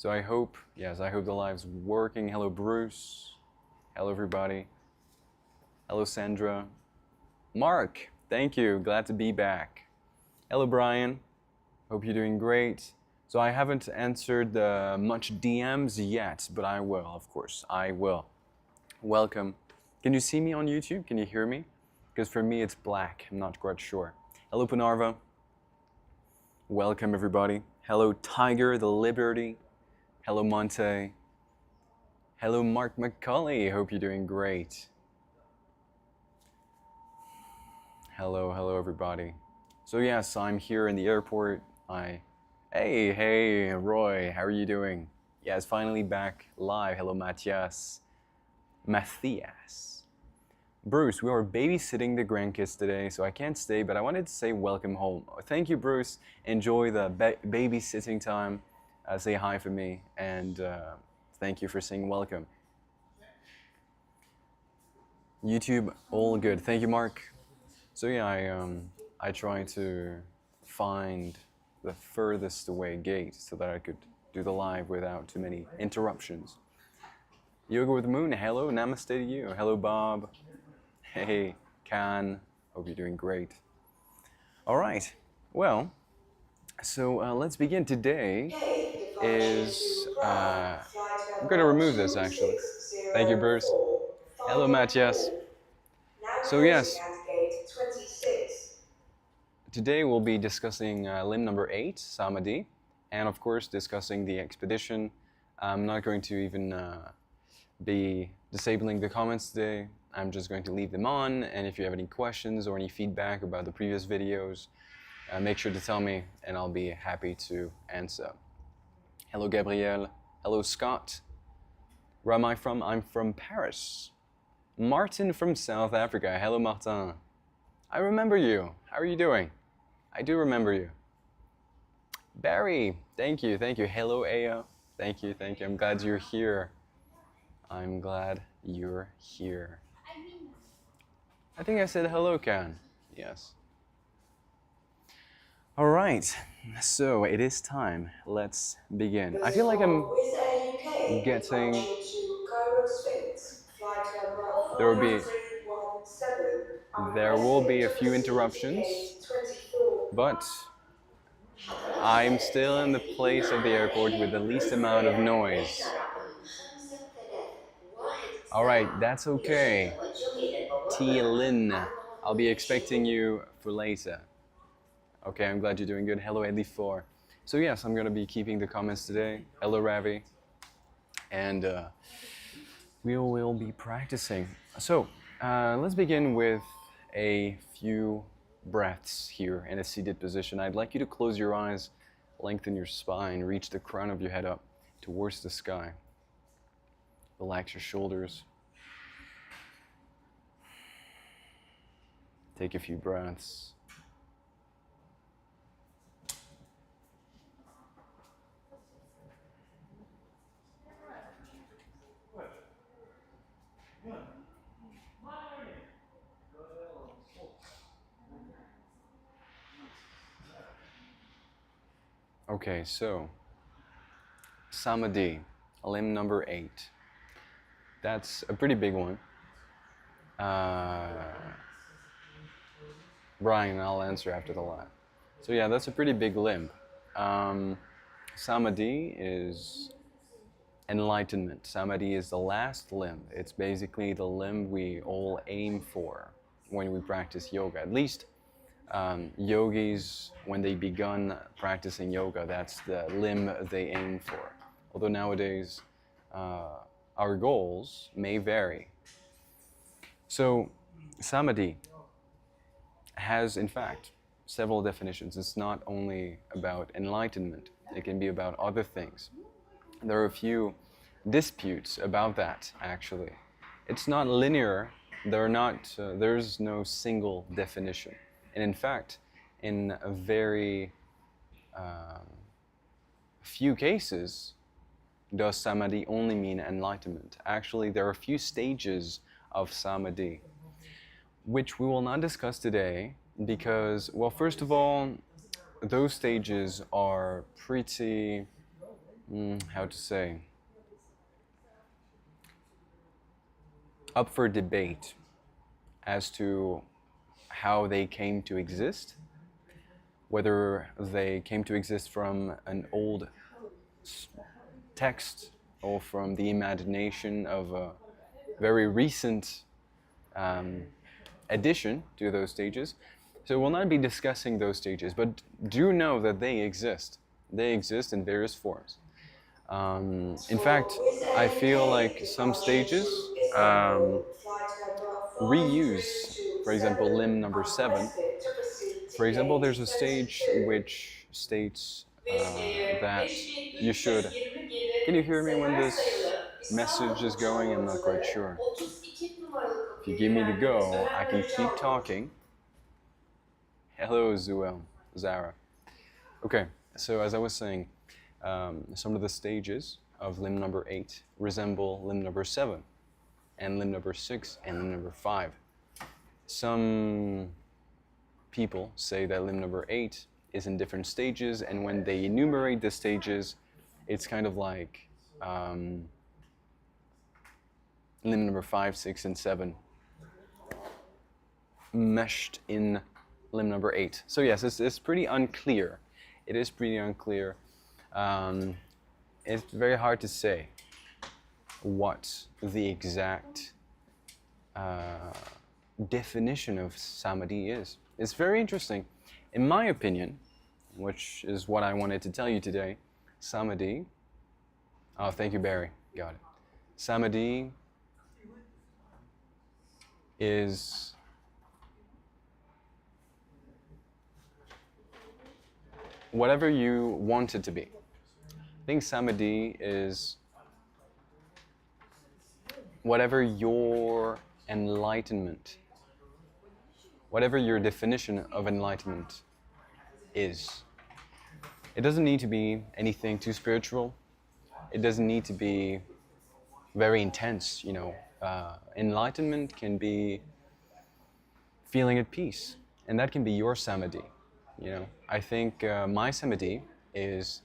So I hope, yes, I hope the live's working. Hello, Bruce. Hello, everybody. Hello, Sandra. Mark, thank you. Glad to be back. Hello, Brian. Hope you're doing great. So I haven't answered much DMs yet, but I will, of course. I will. Welcome. Can you see me on YouTube? Can you hear me? Because for me, it's black. I'm not quite sure. Hello, Panarva. Welcome, everybody. Hello, Tiger, the Liberty. Hello, Monte. Hello, Mark McCulley. Hope you're doing great. Hello, hello, everybody. So yes, I'm here in the airport. Hey, Roy. How are you doing? Yes, finally back live. Hello, Matthias. Bruce, we are babysitting the grandkids today, so I can't stay, but I wanted to say welcome home. Thank you, Bruce. Enjoy the babysitting time. Say hi for me, and thank you for saying welcome. YouTube, all good. Thank you, Mark. So yeah, I tried to find the furthest away gate so that I could do the live without too many interruptions. Yoga with the Moon, hello, namaste to you. Hello, Bob. Hey, Khan. Hope you're doing great. All right. Well, so let's begin. Today is I'm going to remove this actually. Thank you, Bruce. Hello, Matthias. So yes, today we'll be discussing limb number 8, Samadhi, and of course discussing the expedition. I'm not going to even be disabling the comments today. I'm just going to leave them on, and if you have any questions or any feedback about the previous videos, make sure to tell me and I'll be happy to answer. Hello, Gabrielle. Hello, Scott. Where am I from? I'm from Paris. Martin from South Africa. Hello, Martin. I remember you. How are you doing? I do remember you. Barry, thank you. Hello, Aya. Thank you. I'm glad you're here. I'm glad you're here. I think I said hello, Can. Yes. All right, so it is time. Let's begin. I feel like I'm getting... There will be a few interruptions, but I'm still in the place of the airport with the least amount of noise. All right, that's okay. T. Lin, I'll be expecting you for later. Okay, I'm glad you're doing good. Hello, Edley4. So yes, I'm going to be keeping the comments today. Hello, Ravi. And we will be practicing. So let's begin with a few breaths here in a seated position. I'd like you to close your eyes, lengthen your spine, reach the crown of your head up towards the sky. Relax your shoulders. Take a few breaths. Okay, so Samadhi, limb number 8. That's a pretty big one. Brian, I'll answer after the live. So yeah, that's a pretty big limb. Samadhi is enlightenment. Samadhi is the last limb. It's basically the limb we all aim for when we practice yoga. At least yogis, when they begun practicing yoga, that's the limb they aim for. Although nowadays, our goals may vary. So, Samadhi has, in fact, several definitions. It's not only about enlightenment. It can be about other things. There are a few disputes about that, actually. It's not linear. There's no single definition. And in fact, in a very few cases, does Samadhi only mean enlightenment. Actually, there are a few stages of Samadhi, which we will not discuss today because, well, first of all, those stages are pretty how to say, up for debate as to how they came to exist, whether they came to exist from an old text or from the imagination of a very recent addition to those stages. So we'll not be discussing those stages, but do know that they exist. They exist in various forms. In fact, I feel like some stages reuse, for example, limb number 7. For example, there's a stage which states that you should. Can you hear me when this message is going? I'm not quite sure. If you give me the go, I can keep talking. Hello, Zuel, Zara. Okay, so as I was saying, some of the stages of limb number 8 resemble limb number 7, and limb number 6, and limb number 5. Some people say that limb number 8 is in different stages, and when they enumerate the stages, it's kind of like limb number 5, 6, and 7 meshed in limb number 8. So yes, it's pretty unclear. It is pretty unclear. It's very hard to say what the exact definition of Samadhi is. It's very interesting. In my opinion, which is what I wanted to tell you today, Samadhi, oh, thank you, Barry, got it. Samadhi is whatever you want it to be. I think Samadhi is whatever your enlightenment, whatever your definition of enlightenment is. It doesn't need to be anything too spiritual. It doesn't need to be very intense, you know. Enlightenment can be feeling at peace, and that can be your Samadhi, you know. I think my Samadhi is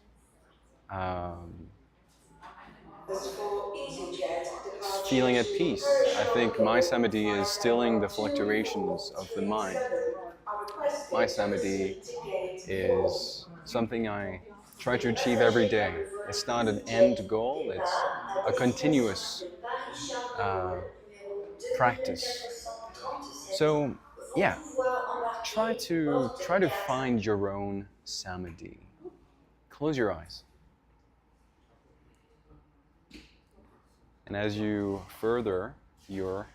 feeling at peace. I think my Samadhi is stilling the fluctuations of the mind. My Samadhi is something I try to achieve every day. It's not an end goal, it's a continuous practice. So, yeah, try to find your own Samadhi. Close your eyes. And as you further your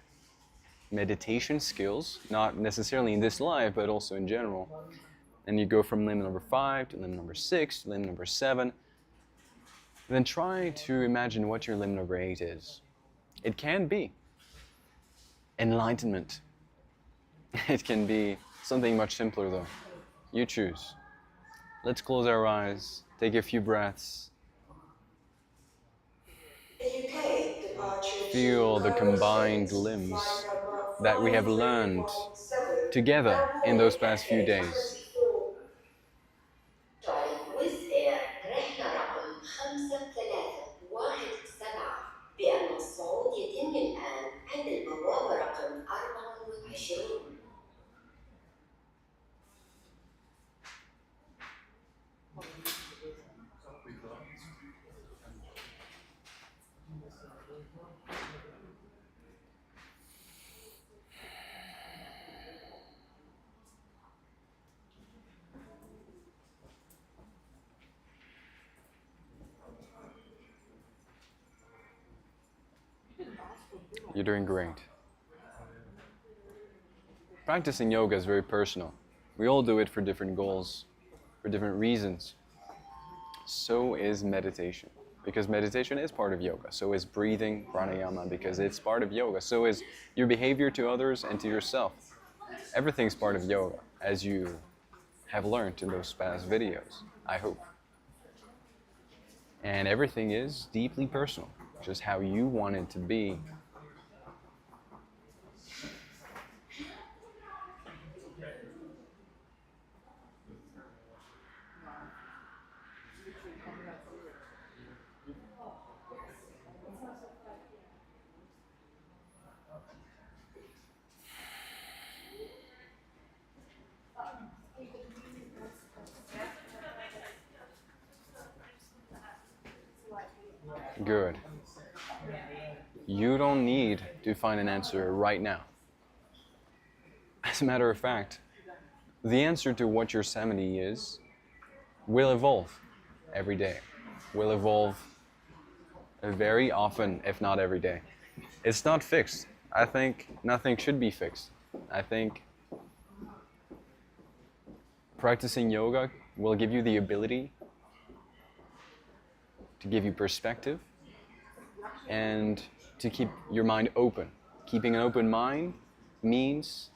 meditation skills, not necessarily in this life, but also in general, and you go from limb number 5 to limb number 6 to limb number 7, then try to imagine what your limb number 8 is. It can be enlightenment. It can be something much simpler though. You choose. Let's close our eyes, take a few breaths. Feel the combined limbs that we have learned together in those past few days. Wizz Air رحلة رقم 5317 بأن الصعود يتم الآن عند البوابة رقم 24. You're doing great. Practicing yoga is very personal. We all do it for different goals, for different reasons. So is meditation, because meditation is part of yoga. So is breathing, pranayama, because it's part of yoga. So is your behavior to others and to yourself. Everything's part of yoga, as you have learned in those past videos, I hope. And everything is deeply personal, just how you want it to be. Good. You don't need to find an answer right now. As a matter of fact, the answer to what your Samadhi is will evolve every day, will evolve very often, if not every day. It's not fixed. I think nothing should be fixed. I think practicing yoga will give you the ability to give you perspective and to keep your mind open. Keeping an open mind means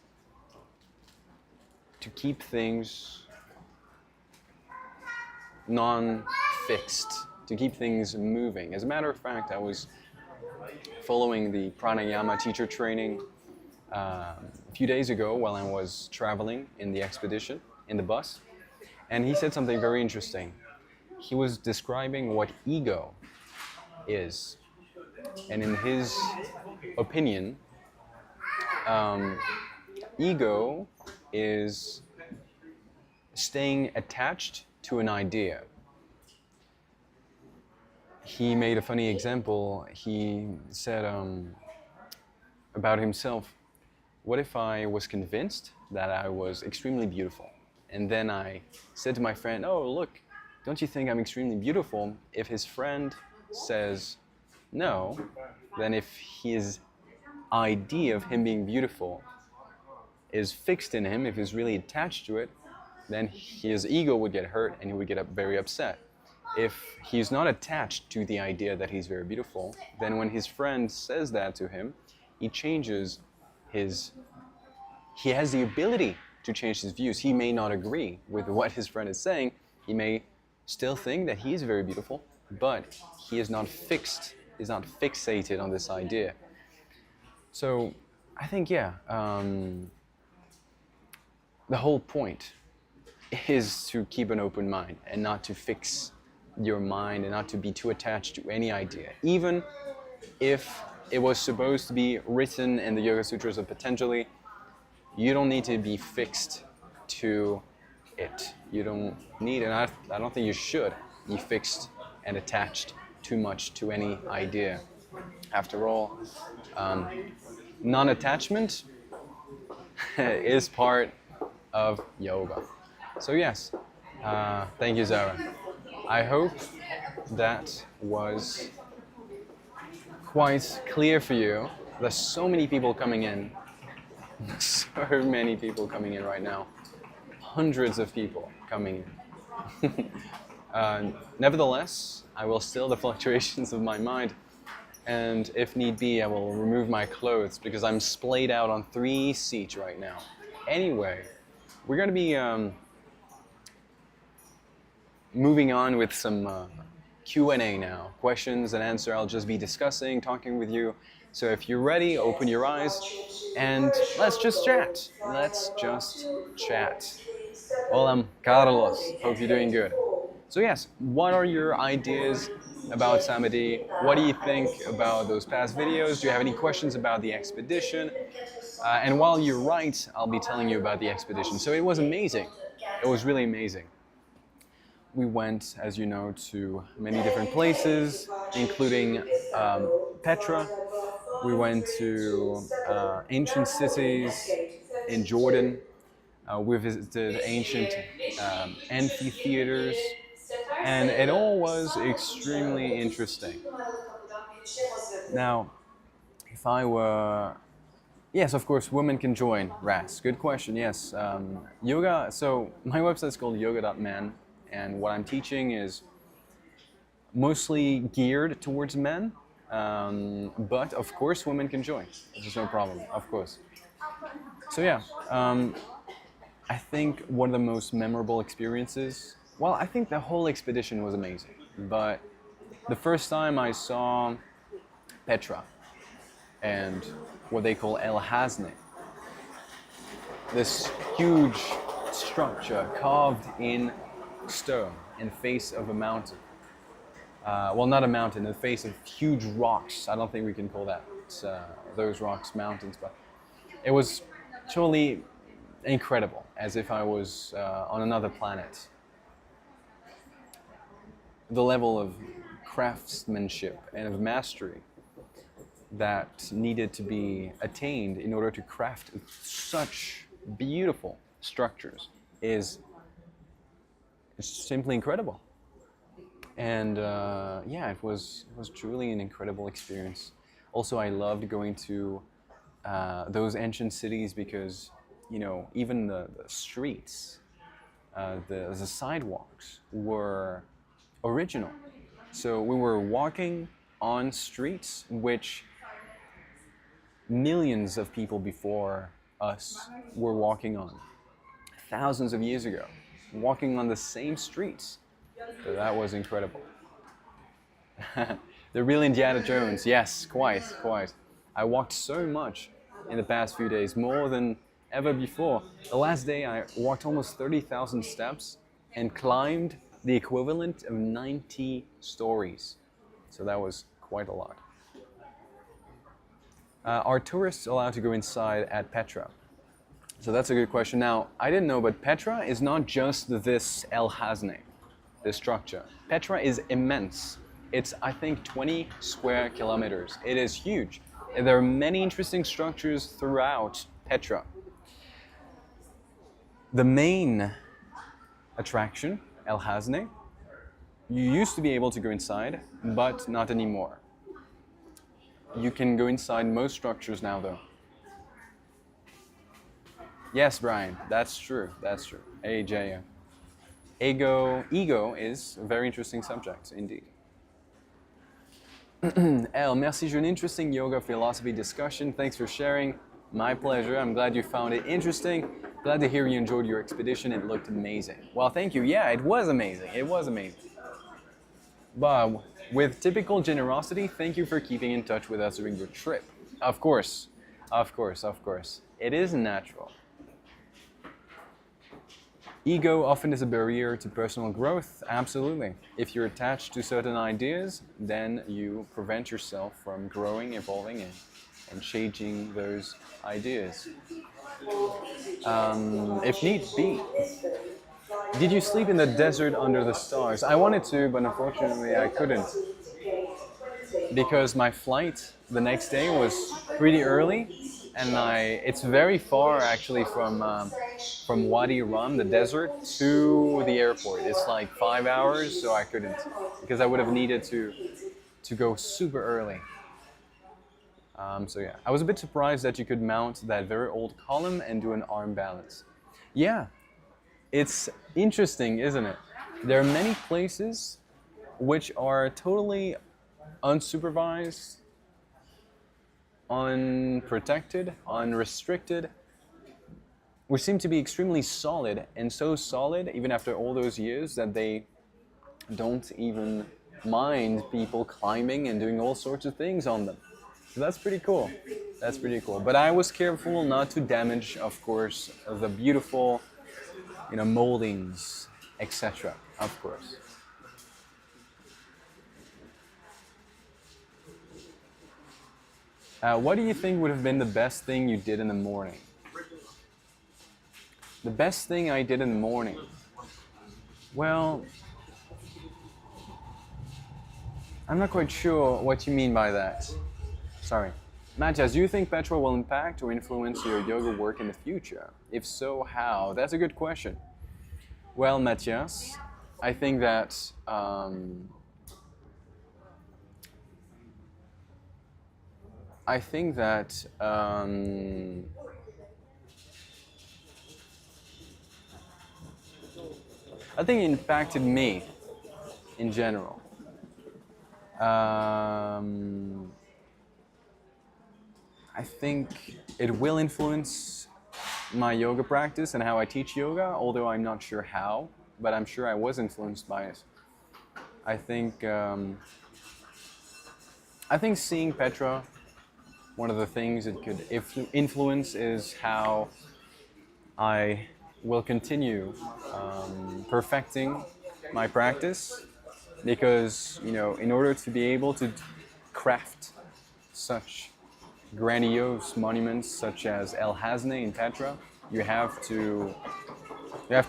to keep things non-fixed, to keep things moving. As a matter of fact, I was following the pranayama teacher training a few days ago while I was traveling in the expedition, in the bus, and he said something very interesting. He was describing what ego is, and in his opinion, ego is staying attached to an idea. He made a funny example. He said about himself, what if I was convinced that I was extremely beautiful? And then I said to my friend, oh, look, don't you think I'm extremely beautiful? If his friend says no, then if his idea of him being beautiful is fixed in him, if he's really attached to it, then his ego would get hurt and he would get very upset. If he's not attached to the idea that he's very beautiful, then when his friend says that to him, he changes he has the ability to change his views. He may not agree with what his friend is saying. He may still think that he is very beautiful, but he is not fixed, is not fixated on this idea. So I think, the whole point is to keep an open mind and not to fix your mind and not to be too attached to any idea. Even if it was supposed to be written in the Yoga Sutras of Patanjali, you don't need to be fixed to it. You don't need, and I don't think you should be fixed and attached too much to any idea. After all, non-attachment is part of yoga. So yes, thank you, Zara. I hope that was quite clear for you. There's so many people coming in. So many people coming in right now. Hundreds of people coming in. Nevertheless, I will still the fluctuations of my mind, and if need be, I will remove my clothes because I'm splayed out on 3 seats right now. Anyway, we're going to be moving on with some Q&A now. Questions and answer. I'll just be discussing, talking with you. So if you're ready, open your eyes and let's just chat. Let's just chat. Well, I'm Carlos. Hope you're doing good. So yes, what are your ideas about Samadhi? What do you think about those past videos? Do you have any questions about the expedition? And while you write, I'll be telling you about the expedition. So it was amazing. It was really amazing. We went, as you know, to many different places, including Petra. We went to ancient cities in Jordan. We visited ancient amphitheaters, and it all was extremely interesting. Now, if I were... Yes, of course, women can join RAS. Good question, yes. Yoga, so my website is called yoga.man, and what I'm teaching is mostly geared towards men, but of course women can join. There's no problem, of course. So yeah, I think one of the most memorable experiences, well, I think the whole expedition was amazing, but the first time I saw Petra and what they call El Hasne, this huge structure carved in stone in the face of a mountain. Well, not a mountain, in the face of huge rocks. I don't think we can call that those rocks mountains, but it was totally incredible, as if I was on another planet. The level of craftsmanship and of mastery that needed to be attained in order to craft such beautiful structures is simply incredible. And yeah, it was truly an incredible experience. Also, I loved going to those ancient cities because, you know, even the streets, the sidewalks were original. So we were walking on streets which millions of people before us were walking on, thousands of years ago, walking on the same streets. So that was incredible. The real Indiana Jones, yes, quite. I walked so much in the past few days, more than ever before. The last day I walked almost 30,000 steps and climbed the equivalent of 90 stories. So that was quite a lot. Are tourists allowed to go inside at Petra? So that's a good question. Now, I didn't know, but Petra is not just this El Hasne, this structure. Petra is immense. It's, I think, 20 square kilometers. It is huge. And there are many interesting structures throughout Petra. The main attraction, El Hasne, you used to be able to go inside, but not anymore. You can go inside most structures now, though. Yes, Brian, that's true. Hey, Jaya. Ego is a very interesting subject, indeed. Elle, merci, j'ai une interesting yoga philosophy discussion. Thanks for sharing. My pleasure. I'm glad you found it interesting. Glad to hear you enjoyed your expedition. It looked amazing. Well, thank you. Yeah, it was amazing. But with typical generosity, thank you for keeping in touch with us during your trip. Of course. It is natural. Ego often is a barrier to personal growth. Absolutely. If you're attached to certain ideas, then you prevent yourself from growing, evolving, and changing those ideas. If need be. Did you sleep in the desert under the stars? I wanted to, but unfortunately I couldn't. Because my flight the next day was pretty early, and it's very far actually from Wadi Rum, the desert, to the airport. It's like 5 hours, so I couldn't, because I would have needed to go super early. So yeah, I was a bit surprised that you could mount that very old column and do an arm balance. Yeah, it's interesting, isn't it? There are many places which are totally unsupervised, unprotected, unrestricted, which seem to be extremely solid, and so solid even after all those years that they don't even mind people climbing and doing all sorts of things on them. So that's pretty cool. But I was careful not to damage, of course, the beautiful, moldings, etc. Of course. What do you think would have been the best thing you did in the morning? The best thing I did in the morning? Well, I'm not quite sure what you mean by that. Sorry. Matthias, do you think Petra will impact or influence your yoga work in the future? If so, how? That's a good question. Well, Matthias, I think that I think it impacted me in general. I think it will influence my yoga practice and how I teach yoga, although I'm not sure how, but I'm sure I was influenced by it. I think seeing Petra, one of the things it could influence is how I will continue perfecting my practice, because in order to be able to craft such grandiose monuments such as El Hasne in Petra, you have to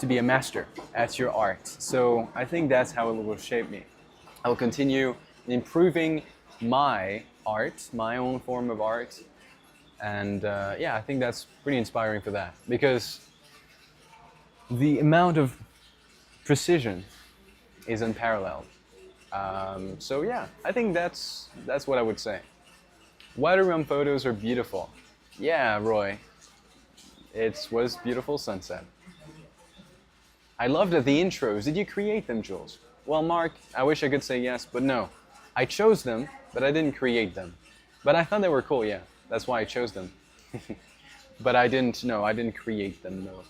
be a master at your art. So I think that's how it will shape me. I will continue improving my art, my own form of art. And yeah, I think that's pretty inspiring for that because the amount of precision is unparalleled. So yeah, I think that's what I would say. Watermelon photos are beautiful. Yeah, Roy, it was beautiful sunset. I loved the intros. Did you create them, Jules? Well, Mark, I wish I could say yes, but no. I chose them, but I didn't create them. But I thought they were cool, yeah. That's why I chose them. But I didn't create them, no.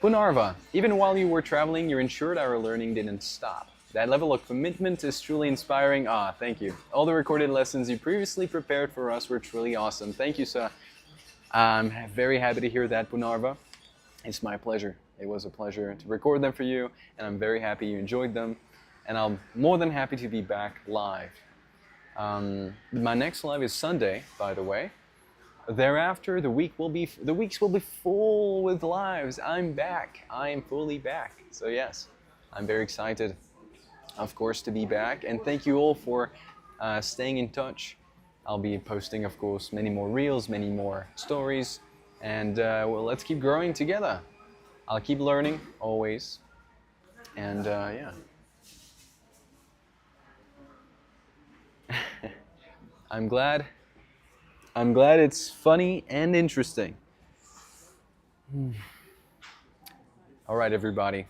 Punarva, even while you were traveling, you ensured our learning didn't stop. That level of commitment is truly inspiring. Ah, thank you. All the recorded lessons you previously prepared for us were truly awesome. Thank you, sir. I'm very happy to hear that, Punarva. It's my pleasure. It was a pleasure to record them for you, and I'm very happy you enjoyed them. And I'm more than happy to be back live. My next live is Sunday, by the way. Thereafter, the weeks will be full with lives. I'm back. I am fully back. So yes, I'm very excited, of course, to be back. And thank you all for staying in touch. I'll be posting, of course, many more reels, many more stories, and well, let's keep growing together. I'll keep learning always, and yeah. I'm glad it's funny and interesting. All right, everybody.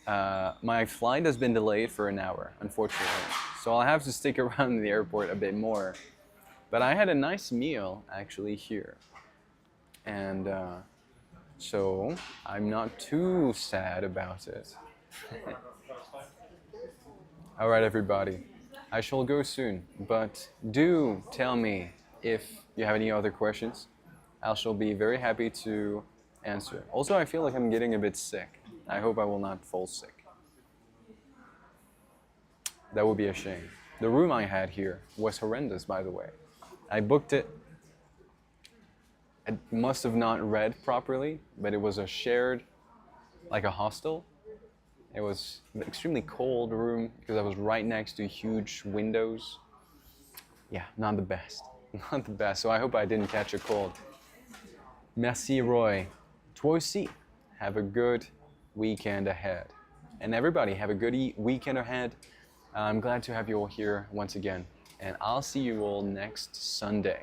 My flight has been delayed for an hour, unfortunately. So I'll have to stick around in the airport a bit more. But I had a nice meal, actually, here. And so I'm not too sad about it. All right, everybody. I shall go soon, but do tell me if you have any other questions. I shall be very happy to answer. Also, I feel like I'm getting a bit sick. I hope I will not fall sick. That would be a shame. The room I had here was horrendous, by the way. I booked it. I must have not read properly, but it was a shared, like a hostel. It was an extremely cold room because I was right next to huge windows. Yeah, not the best. Not the best. So I hope I didn't catch a cold. Merci, Roy. Toi aussi. Have a good weekend ahead. And everybody, have a good weekend ahead. I'm glad to have you all here once again. And I'll see you all next Sunday.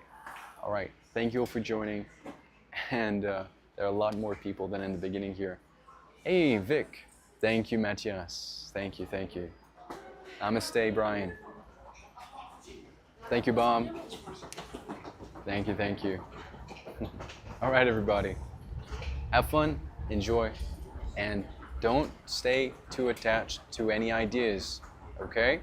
All right. Thank you all for joining. And there are a lot more people than in the beginning here. Hey, Vic. Thank you, Matthias. Thank you, thank you. Namaste, Brian. Thank you, Bob. Thank you, thank you. All right, everybody. Have fun, enjoy, and don't stay too attached to any ideas, okay?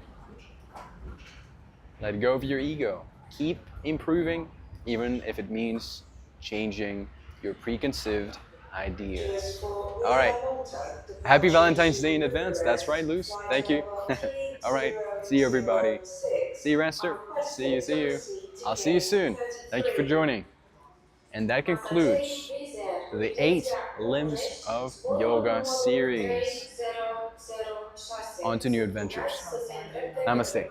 Let go of your ego. Keep improving, even if it means changing your preconceived ideas. All right. Happy Valentine's Day in advance. That's right, Luce. Thank you. All right. See you, everybody. See you, Rester. See you. I'll see you soon. Thank you for joining. And that concludes the 8 Limbs of Yoga series. On to new adventures. Namaste.